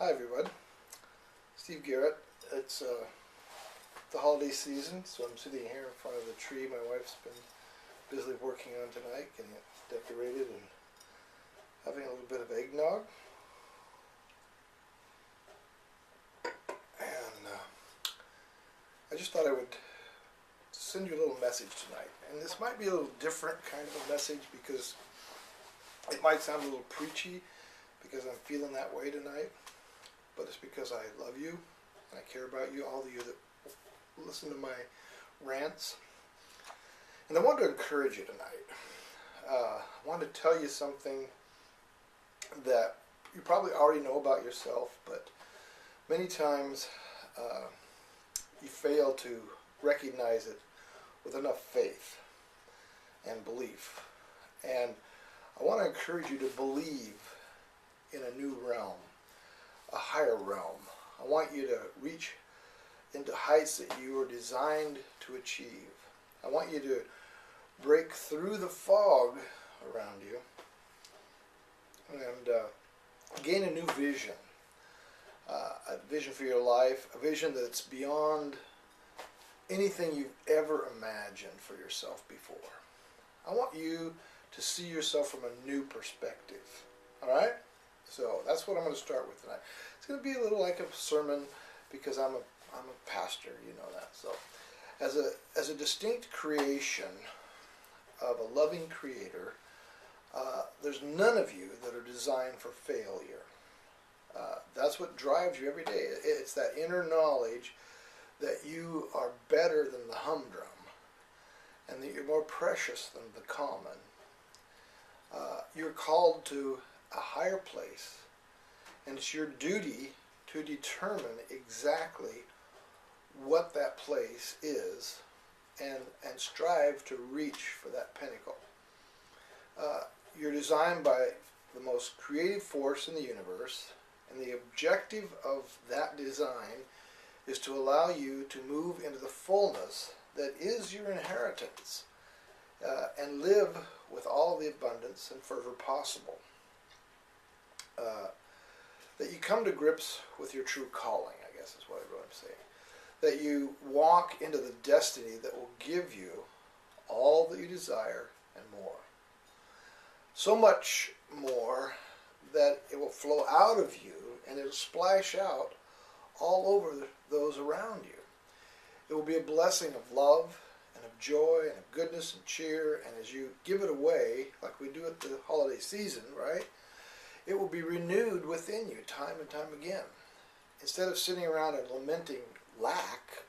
Hi everyone, Steve Garrett. It's the holiday season, so I'm sitting here in front of the tree my wife's been busily working on tonight, getting it decorated and having a little bit of eggnog. And I just thought I would send you a little message tonight. And this might be a little different kind of a message because it might sound a little preachy because I'm feeling that way tonight. But it's because I love you, and I care about you, all of you that listen to my rants. And I want to encourage you tonight. I want to tell you something that you probably already know about yourself, but many times you fail to recognize it with enough faith and belief. And I want to encourage you to believe in a new realm, a higher realm. I want you to reach into heights that you were designed to achieve. I want you to break through the fog around you and gain a new vision. A vision for your life, a vision that's beyond anything you've ever imagined for yourself before. I want you to see yourself from a new perspective. All right? So that's what I'm going to start with tonight. It's going to be a little like a sermon because I'm a pastor, you know that. So as a distinct creation of a loving creator, there's none of you that are designed for failure. That's what drives you every day. It's that inner knowledge that you are better than the humdrum and that you're more precious than the common. You're called to a higher place, and it's your duty to determine exactly what that place is and strive to reach for that pinnacle. You're designed by the most creative force in the universe, and the objective of that design is to allow you to move into the fullness that is your inheritance and live with all the abundance and fervor possible. That you come to grips with your true calling, I guess is what I'm saying. That you walk into the destiny that will give you all that you desire and more. So much more that it will flow out of you and it will splash out all over those around you. It will be a blessing of love and of joy and of goodness and cheer, and as you give it away, like we do at the holiday season, right? It will be renewed within you time and time again. Instead of sitting around and lamenting lack,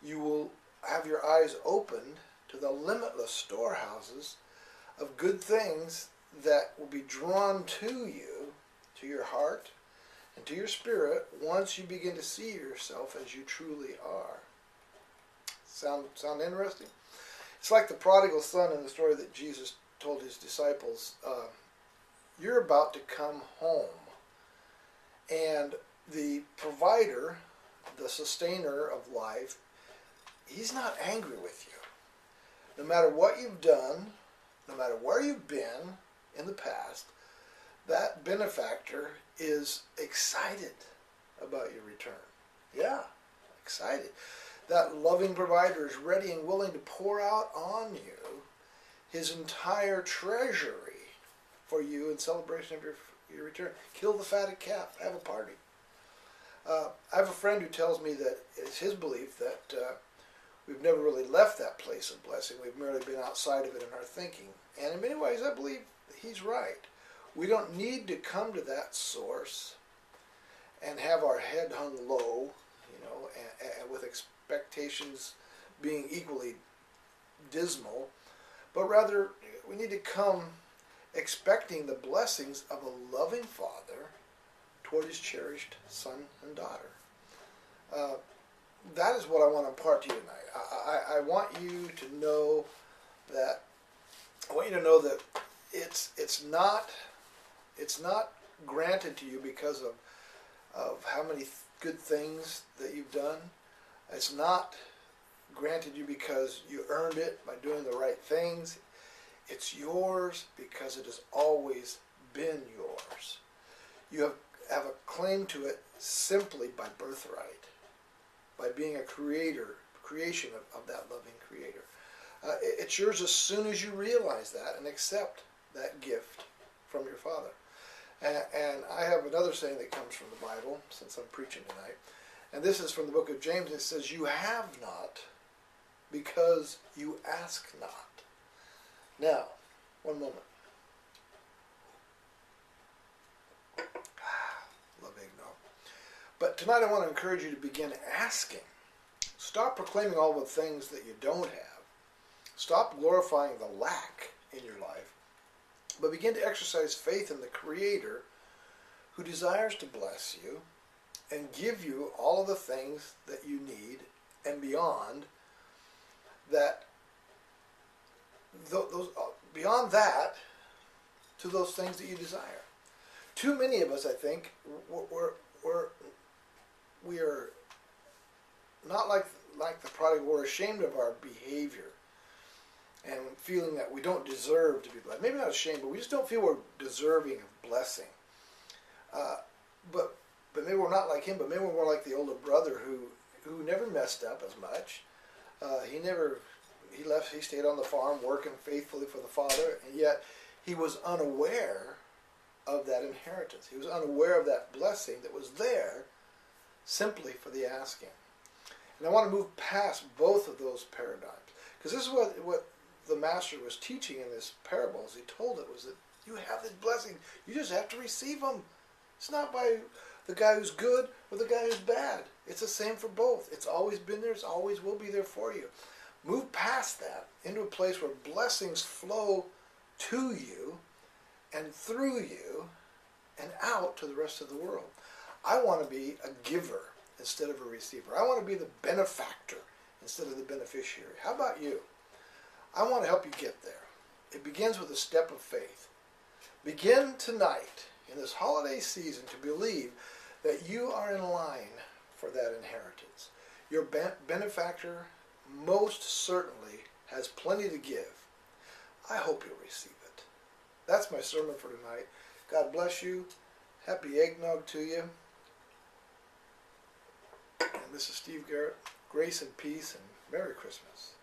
you will have your eyes opened to the limitless storehouses of good things that will be drawn to you, to your heart, and to your spirit once you begin to see yourself as you truly are. Sound interesting? It's like the prodigal son in the story that Jesus told his disciples. You're about to come home, and the provider, the sustainer of life, he's not angry with you. No matter what you've done, no matter where you've been in the past, that benefactor is excited about your return. Yeah, excited. That loving provider is ready and willing to pour out on you his entire treasury for you in celebration of your return. Kill the fatted calf. Have a party. I have a friend who tells me that it's his belief that we've never really left that place of blessing. We've merely been outside of it in our thinking. And in many ways, I believe he's right. We don't need to come to that source and have our head hung low, and with expectations being equally dismal, but rather we need to come expecting the blessings of a loving Father toward his cherished son and daughter. That is what I want to impart to you tonight. I want you to know that. I want you to know that it's not granted to you because of how many good things that you've done. It's not granted you because you earned it by doing the right things. It's yours because it has always been yours. You have a claim to it simply by birthright, by being a creation of that loving Creator. It's yours as soon as you realize that and accept that gift from your Father. And I have another saying that comes from the Bible, since I'm preaching tonight. And this is from the book of James. It says, "You have not because you ask not." Now, one moment. Love eggnog. But tonight I want to encourage you to begin asking. Stop proclaiming all the things that you don't have. Stop glorifying the lack in your life. But begin to exercise faith in the Creator who desires to bless you and give you all of the things that you need and beyond that, beyond that, to those things that you desire. Too many of us, I think, we are not like the prodigal. We're ashamed of our behavior and feeling that we don't deserve to be blessed. Maybe not ashamed, but we just don't feel we're deserving of blessing. But maybe we're not like him, but maybe we're more like the older brother who never messed up as much. He stayed on the farm working faithfully for the Father, and yet he was unaware of that inheritance. He was unaware of that blessing that was there simply for the asking. And I want to move past both of those paradigms, because this is what the Master was teaching in this parable as he told it, was that you have this blessing. You just have to receive them. It's not by the guy who's good or the guy who's bad. It's the same for both. It's always been there. It's always will be there for you. Move past that into a place where blessings flow to you and through you and out to the rest of the world. I want to be a giver instead of a receiver. I want to be the benefactor instead of the beneficiary. How about you? I want to help you get there. It begins with a step of faith. Begin tonight in this holiday season to believe that you are in line for that inheritance. Your benefactor most certainly has plenty to give. I hope you'll receive it. That's my sermon for tonight. God bless you. Happy eggnog to you. And this is Steve Garrett. Grace and peace and Merry Christmas.